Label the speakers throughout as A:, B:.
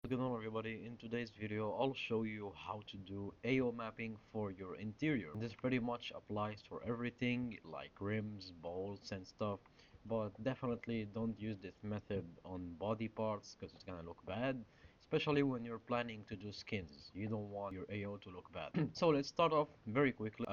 A: What's going on, everybody? In today's video I'll show you how to do AO mapping for your interior. This pretty much applies for everything like rims, bolts and stuff, but definitely don't use this method on body parts because it's gonna look bad, especially when you're planning to do skins. You don't want your AO to look bad. So let's start off very quickly.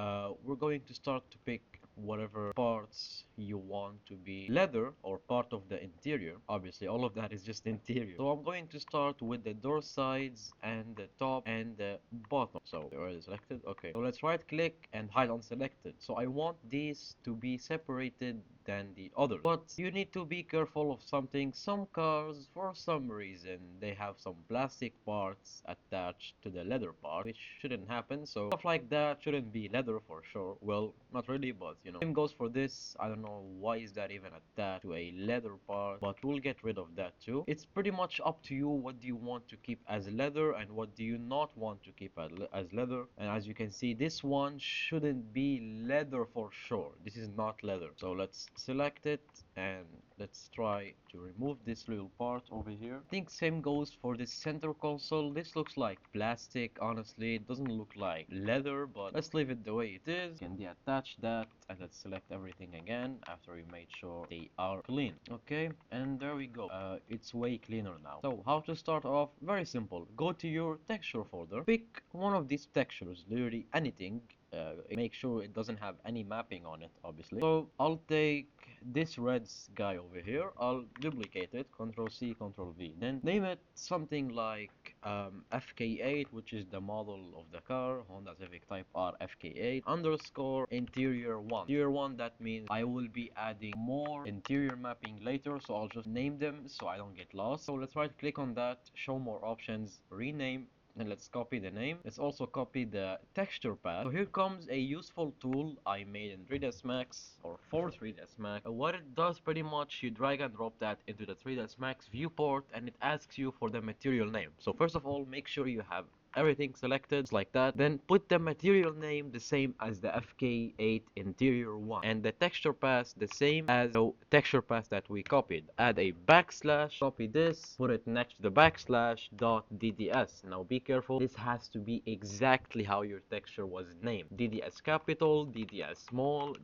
A: We're going to start to pick whatever parts you want to be leather or part of the interior. Obviously all of that is just interior, so I'm going to start with the door sides and the top and the bottom. So they're already selected. Okay, so let's right click and hide unselected. So I want these to be separated than the others, but you need to be careful of something. Some cars, for some reason, they have some plastic parts attached to the leather part, which shouldn't happen. So stuff like that shouldn't be leather for sure. Well, not really, but same goes for this. I don't know why is that even attached to a leather part, but we'll get rid of that too. It's pretty much up to you. What do you want to keep as leather and what do you not want to keep as leather? And as you can see, this one shouldn't be leather for sure. This is not leather. So let's select it and let's try to remove this little part over here. I think same goes for this center console. This looks like plastic. Honestly, it doesn't look like leather, but let's leave it the way it is. You can deattach that and let's select everything again after we made sure they are clean. Okay, and there we go. It's way cleaner now. So how to start off? Very simple. Go to your texture folder, pick one of these textures, literally anything. Make sure it doesn't have any mapping on it, obviously. So I'll take this red guy over here. I'll duplicate it, Ctrl C, Ctrl V. Then name it something like FK8, which is the model of the car, Honda Civic Type R FK8 underscore interior 1. Interior 1, that means I will be adding more interior mapping later, so I'll just name them so I don't get lost. So let's right click on that, show more options, rename, and let's copy the name. Let's also copy the texture path. So here comes a useful tool I made in 3ds Max or for 3ds Max. What it does pretty much, you drag and drop that into the 3ds Max viewport and it asks you for the material name. So first of all, make sure you have everything selected just like that. Then put the material name the same as the FK8 interior one and the texture path the same as the texture path that we copied. Add a backslash, copy this, put it next to the backslash dot DDS. Now be careful, this has to be exactly how your texture was named. DDS capital, DDS small,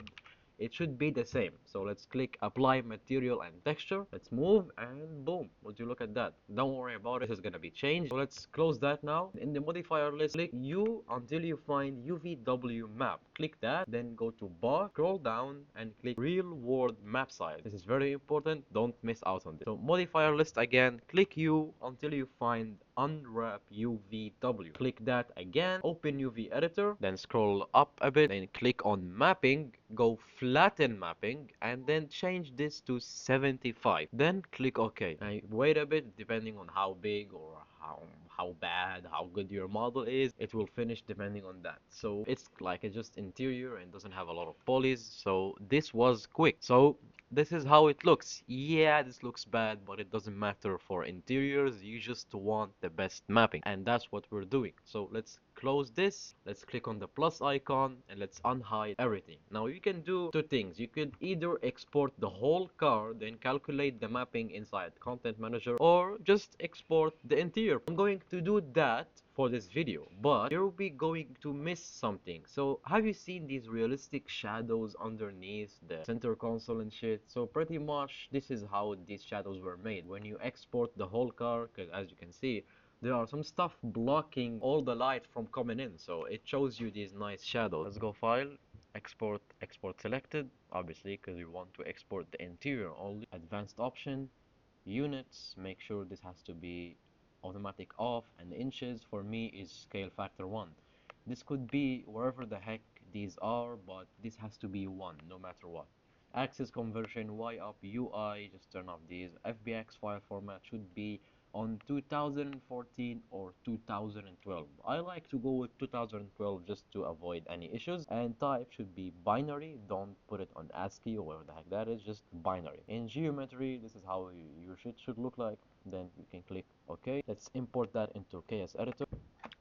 A: it should be the same. So let's click apply material and texture. Let's move and boom. Would you look at that? Don't worry about it, this is gonna be changed. So let's close that now. In the modifier list, click U until you find UVW map. Click that, then go to bar, scroll down and click real world map size. This is very important, don't miss out on this. So modifier list again, click U until you find unwrap UVW. Click that again, open UV editor, then scroll up a bit, then click on mapping, go flatten mapping, and then change this to 75. Then click OK. And wait a bit, depending on how big or how bad, how good your model is, it will finish depending on that. So it's like it's just interior and doesn't have a lot of polys, so this was quick. So this is how it looks. Yeah, this looks bad, but it doesn't matter for interiors. You just want the best mapping, and that's what we're doing. So let's close this. Let's click on the plus icon and let's unhide everything. Now you can do two things. You could either export the whole car, then calculate the mapping inside Content Manager, or just export the interior. I'm going to do that for this video, but you'll be going to miss something. So have you seen these realistic shadows underneath the center console and shit? So pretty much this is how these shadows were made. When you export the whole car, because as you can see, there are some stuff blocking all the light from coming in, so it shows you these nice shadows. Let's go file, export, export selected, obviously because we want to export the interior only. Advanced option, units, make sure this has to be automatic off, and inches for me is scale factor 1. This could be wherever the heck these are, but this has to be 1 no matter what. Axis conversion, Y up, UI, just turn off these. FBX file format should be on 2014 or 2012. I like to go with 2012 just to avoid any issues, and type should be binary. Don't put it on ASCII or whatever the heck that is, just binary. In geometry, this is how your shit should look like. Then you can click OK. Let's import that into KS editor.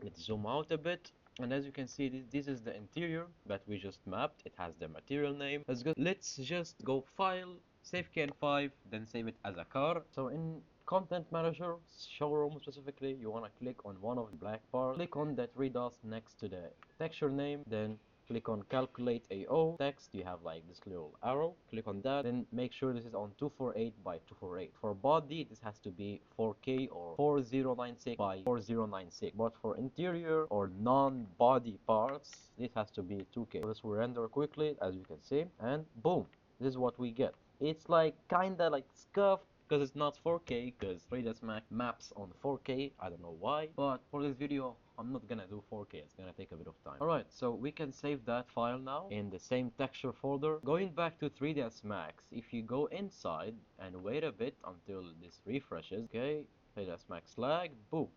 A: Let's zoom out a bit. And as you can see, this is the interior that we just mapped. It has the material name. Let's just go file, save KN5, then save it as a car. So in content manager, showroom specifically, you want to click on one of the black bars, click on that three dots next to the texture name, then click on calculate AO text. You have like this little arrow, click on that, then make sure this is on 248 by 248. For body, this has to be 4K or 4096 by 4096, but for interior or non-body parts, this has to be 2K. So this will render quickly, as you can see, and boom, this is what we get. It's like kinda like scuffed because it's not 4K, because 3ds Max maps on 4K, I don't know why, but for this video I'm not gonna do 4K, it's gonna take a bit of time. Alright, so we can save that file now in the same texture folder. Going back to 3ds Max, if you go inside and wait a bit until this refreshes, okay, 3ds Max lag, boom,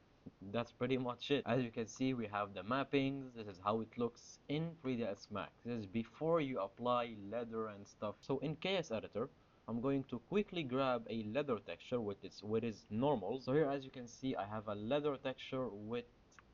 A: that's pretty much it. As you can see, we have the mappings. This is how it looks in 3ds Max. This is before you apply leather and stuff. So in KS Editor, I'm going to quickly grab a leather texture with its normals. So here, as you can see, I have a leather texture with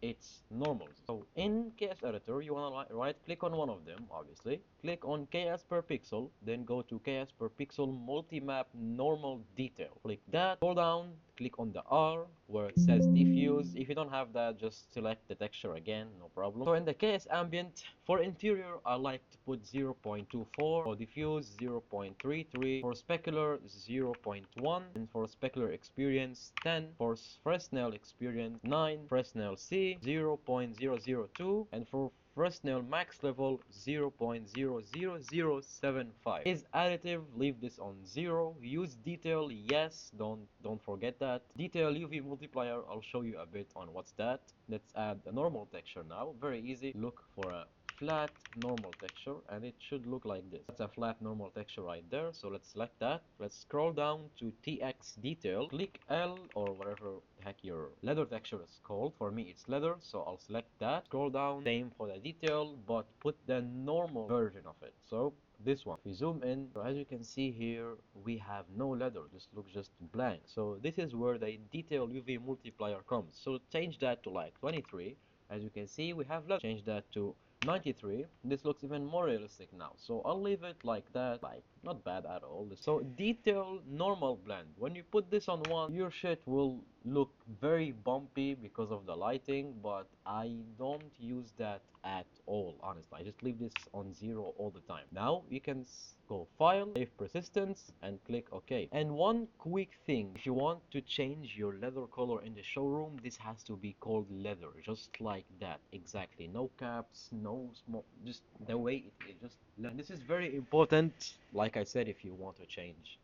A: its normals. So in KS Editor, you want to right click on one of them, obviously. Click on KS per pixel, then go to KS per pixel multi-map normal detail. Click that, scroll down, click on the R where it says diffuse. If you don't have that, just select the texture again, no problem. So in the KS ambient, for interior, I like to put 0.24, for diffuse 0.33, for specular 0.1, and for specular experience 10, for Fresnel experience 9, Fresnel C 0.002, and for Fresnel max level 0.00075. Is additive, leave this on 0. Use detail, yes, don't forget that. Detail UV multiplier, I'll show you a bit on what's that. Let's add a normal texture now, very easy. Look for a flat normal texture and it should look like this. That's a flat normal texture right there, so let's select that. Let's scroll down to TX detail, click L or whatever the heck your leather texture is called. For me it's leather, so I'll select that. Scroll down, same for the detail, but put the normal version of it. So this one. If we zoom in, so as you can see here, we have no leather. This looks just blank. So this is where the detail UV multiplier comes. So change that to like 23. As you can see, we have leather. Change that to 93. This looks even more realistic now. So I'll leave it like that, like not bad at all. So detail normal blend. When you put this on one, your shit will look very bumpy because of the lighting, but I don't use that at all, honestly. I just leave this on 0 all the time. Now you can go file, save persistence, and click OK. And one quick thing, if you want to change your leather color in the showroom, this has to be called leather, just like that, exactly. No caps, no small, just the way it is, just leather. This is very important, like I said, if you want to change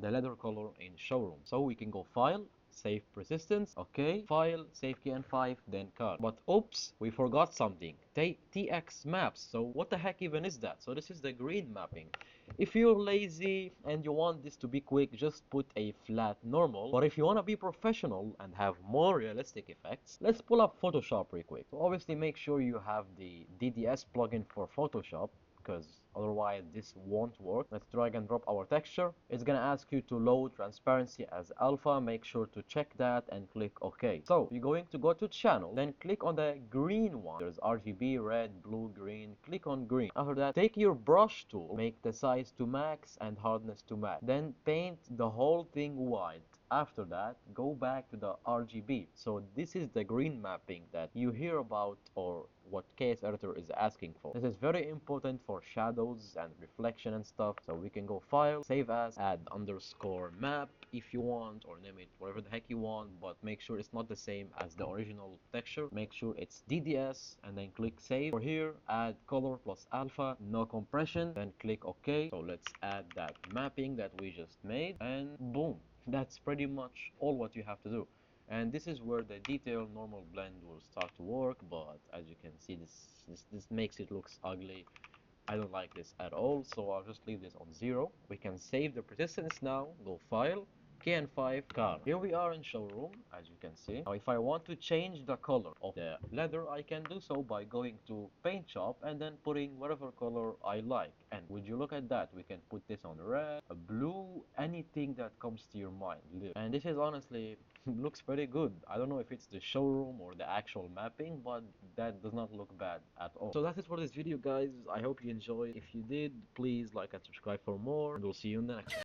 A: the leather color in showroom. So we can go file, save persistence, okay, file, save kn5, then cut. But oops, we forgot something. TX maps. So what the heck even is that? So this is the green mapping. If you're lazy and you want this to be quick, just put a flat normal. But if you want to be professional and have more realistic effects, let's pull up Photoshop real quick. So obviously make sure you have the DDS plugin for Photoshop, because otherwise this won't work. Let's drag and drop our texture. It's gonna ask you to load transparency as alpha. Make sure to check that and click OK. So you're going to go to channel, then click on the green one. There's RGB, red, blue, green. Click on green. After that, take your brush tool, make the size to max and hardness to max. Then paint the whole thing white. After that, go back to the RGB. So this is the green mapping that you hear about, or what KS Editor is asking for. This is very important for shadows and reflection and stuff. So we can go file, save as, add underscore map if you want, or name it whatever the heck you want, but make sure it's not the same as the original texture. Make sure it's DDS and then click save. For here, add color plus alpha, no compression, then click OK. So let's add that mapping that we just made, and boom. That's pretty much all what you have to do. And this is where the detail normal blend will start to work, but as you can see, this makes it looks ugly. I don't like this at all, so I'll just leave this on 0. We can save the persistence now, go file, KN5 car. Here we are in showroom, as you can see. Now if I want to change the color of the leather, I can do so by going to paint shop and then putting whatever color I like. And would you look at that, we can put this on red, a blue, anything that comes to your mind. And this is honestly looks pretty good. I don't know if it's the showroom or the actual mapping, but that does not look bad at all. So that's it for this video, guys. I hope you enjoyed. If you did, please like and subscribe for more, and we'll see you in the next one.